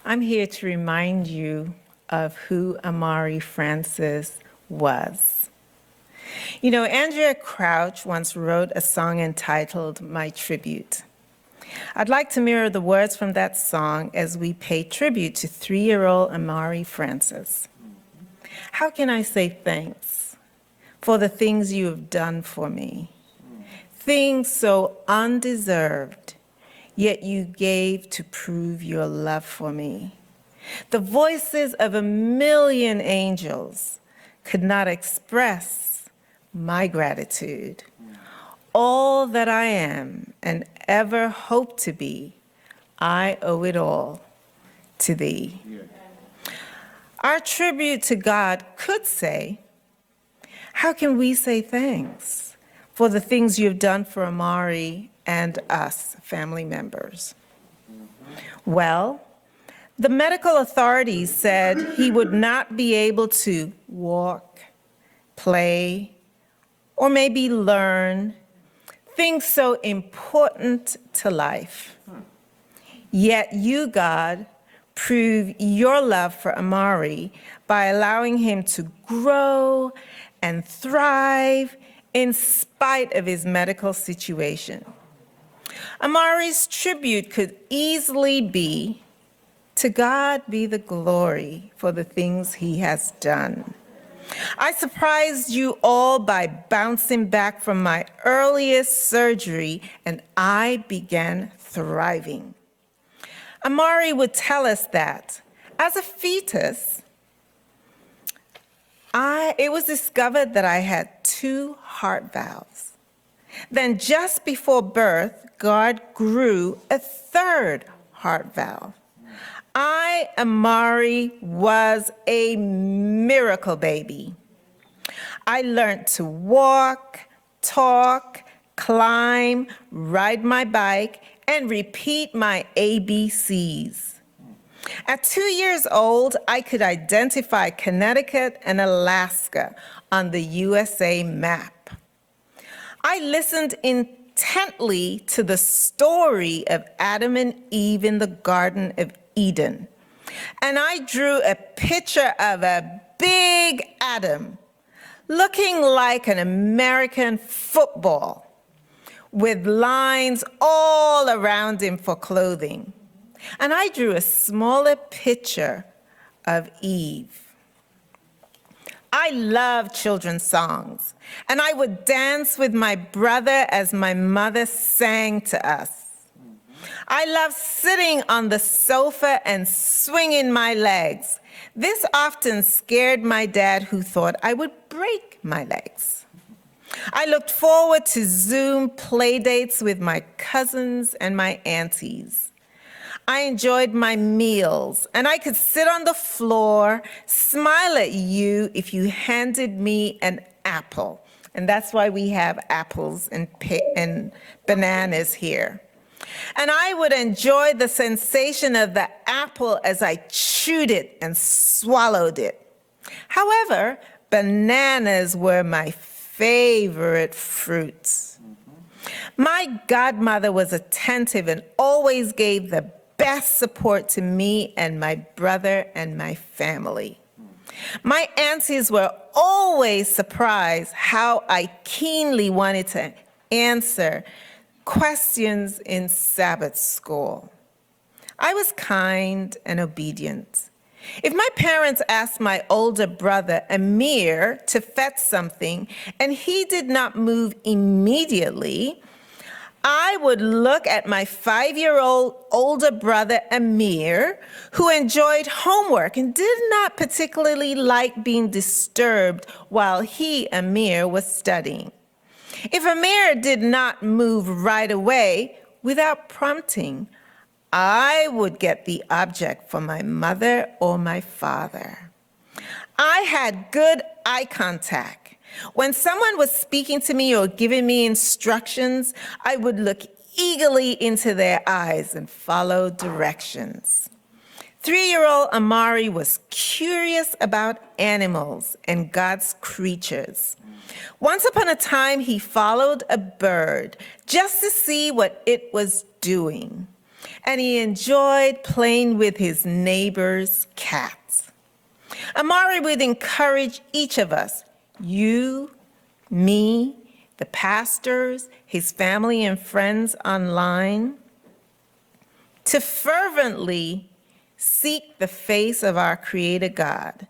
I'm here to remind you of who Amari Francis was. You know, Andrea Crouch once wrote a song entitled My Tribute. I'd like to mirror the words from that song as we pay tribute to 3-year-old Amari Francis. How can I say thanks for the things you have done for me? Things so undeserved, yet you gave to prove your love for me. The voices of 1,000,000 angels could not express my gratitude. All that I am and ever hope to be, I owe it all to thee. Our tribute to God could say, how can we say thanks for the things you've done for Amari and us, family members? Well, the medical authorities said he would not be able to walk, play, or maybe learn things so important to life. Yet you, God, prove your love for Amari by allowing him to grow and thrive in spite of his medical situation. Amari's tribute could easily be, to God be the glory for the things he has done. I surprised you all by bouncing back from my earliest surgery, and I began thriving. Amari would tell us that as a fetus, it was discovered that I had 2 heart valves. Then just before birth, God grew a 3rd heart valve. Amari, was a miracle baby. I learned to walk, talk, climb, ride my bike, and repeat my ABCs. At 2 years old, I could identify Connecticut and Alaska on the USA map. I listened intently to the story of Adam and Eve in the Garden of Eden. And I drew a picture of a big Adam looking like an American football with lines all around him for clothing. And I drew a smaller picture of Eve. I love children's songs, and I would dance with my brother as my mother sang to us. I love sitting on the sofa and swinging my legs. This often scared my dad, who thought I would break my legs. I looked forward to Zoom play dates with my cousins and my aunties. I enjoyed my meals, and I could sit on the floor, smile at you if you handed me an apple. And that's why we have apples and bananas here. And I would enjoy the sensation of the apple as I chewed it and swallowed it. However, bananas were my favorite fruits. My godmother was attentive and always gave the best support to me and my brother and my family. My aunties were always surprised how I keenly wanted to answer questions in Sabbath school. I was kind and obedient. If my parents asked my older brother, Amir, to fetch something and he did not move immediately, I would look at my 5-year-old older brother, Amir, who enjoyed homework and did not particularly like being disturbed while he, Amir, was studying. If Amir did not move right away without prompting, I would get the object from my mother or my father. I had good eye contact. When someone was speaking to me or giving me instructions, I would look eagerly into their eyes and follow directions. 3-year-old Amari was curious about animals and God's creatures. Once upon a time, he followed a bird just to see what it was doing. and he enjoyed playing with his neighbor's cats. Amari would encourage each of us, you, me, the pastors, his family and friends online, to fervently seek the face of our Creator God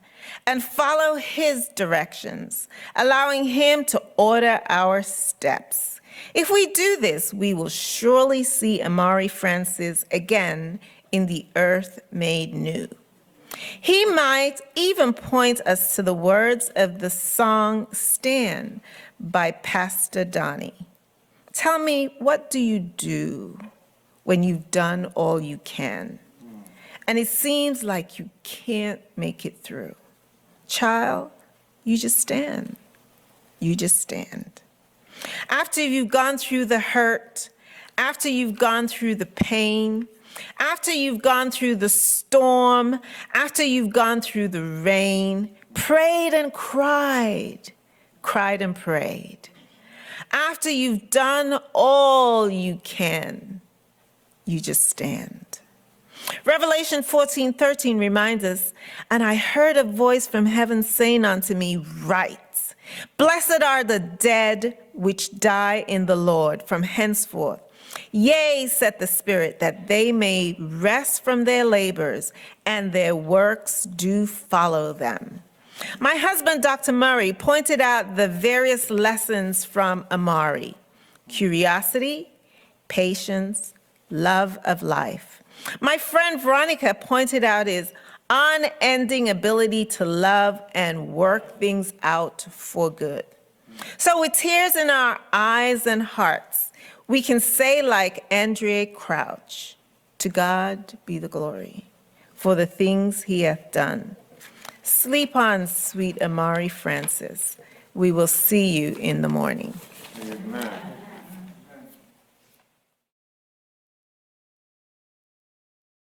and follow his directions, allowing him to order our steps. If we do this, we will surely see Amari Francis again in the earth made new. He might even point us to the words of the song Stand by Pastor Donnie. Tell me, what do you do when you've done all you can and it seems like you can't make it through? Child, you just stand. You just stand. After you've gone through the hurt, after you've gone through the pain, after you've gone through the storm, after you've gone through the rain, prayed and cried and prayed. After you've done all you can, you just stand. Revelation 14:13 reminds us, and I heard a voice from heaven saying unto me, write, blessed are the dead which die in the Lord from henceforth. Yea, said the Spirit, that they may rest from their labors, and their works do follow them. My husband, Dr. Murray, pointed out the various lessons from Amari: curiosity, patience, love of life. My friend Veronica pointed out his unending ability to love and work things out for good. So with tears in our eyes and hearts, we can say like Andrea Crouch, to God be the glory for the things he hath done. Sleep on, sweet Amari Francis. We will see you in the morning. Amen.